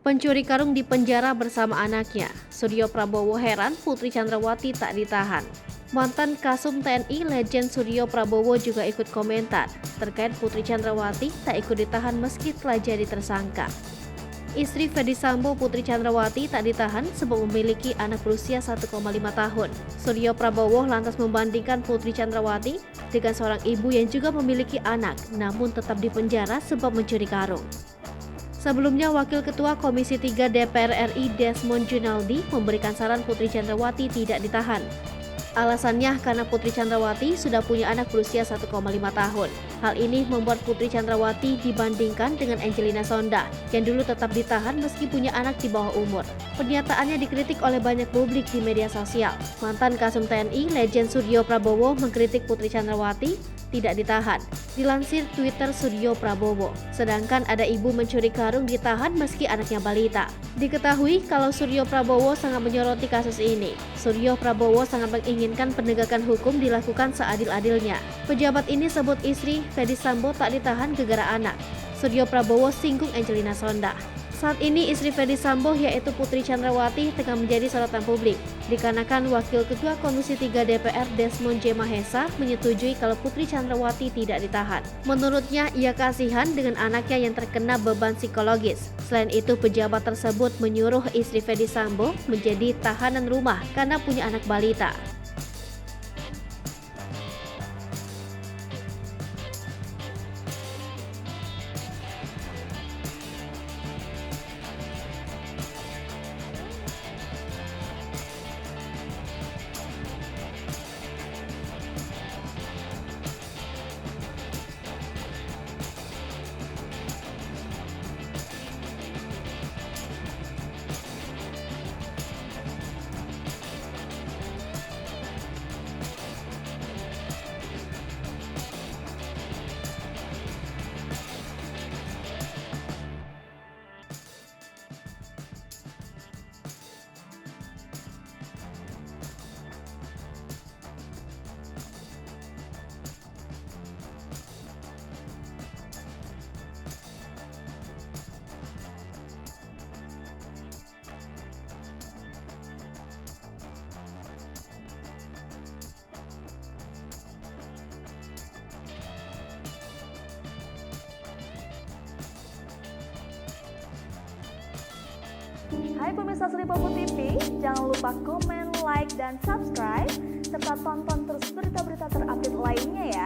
Pencuri karung di penjara bersama anaknya. Suryo Prabowo heran Putri Chandrawati tak ditahan. Mantan Kasum TNI Legend Suryo Prabowo juga ikut komentar terkait Putri Chandrawati tak ikut ditahan meski telah jadi tersangka. Istri Ferdy Sambo, Putri Chandrawati, tak ditahan sebab memiliki anak berusia 1,5 tahun. Suryo Prabowo lantas membandingkan Putri Chandrawati dengan seorang ibu yang juga memiliki anak namun tetap dipenjara sebab mencuri karung. Sebelumnya, Wakil Ketua Komisi 3 DPR RI Desmond Junaldi memberikan saran Putri Chandrawati tidak ditahan. Alasannya karena Putri Chandrawati sudah punya anak berusia 1,5 tahun. Hal ini membuat Putri Chandrawati dibandingkan dengan Angelina Sonda yang dulu tetap ditahan meski punya anak di bawah umur. Pernyataannya dikritik oleh banyak publik di media sosial. Mantan Kasum TNI Legend Suryo Prabowo mengkritik Putri Chandrawati tidak ditahan. Dilansir Twitter Suryo Prabowo, sedangkan ada ibu mencuri karung ditahan meski anaknya balita. Diketahui kalau Suryo Prabowo sangat menyoroti kasus ini. Suryo Prabowo sangat menginginkan penegakan hukum dilakukan seadil-adilnya. Pejabat ini sebut istri Ferdy Sambo tak ditahan gara-gara anak. Suryo Prabowo singgung Angelina Sonda. Saat ini istri Ferdy Sambo yaitu Putri Chandrawati tengah menjadi sorotan publik dikarenakan Wakil Ketua Komisi 3 DPR Desmond J. Mahesa menyetujui kalau Putri Chandrawati tidak ditahan. Menurutnya, ia kasihan dengan anaknya yang terkena beban psikologis. Selain itu, pejabat tersebut menyuruh istri Ferdy Sambo menjadi tahanan rumah karena punya anak balita. Hai pemirsa Sri Popo TV, jangan lupa komen, like, dan subscribe, serta tonton terus berita-berita terupdate lainnya ya.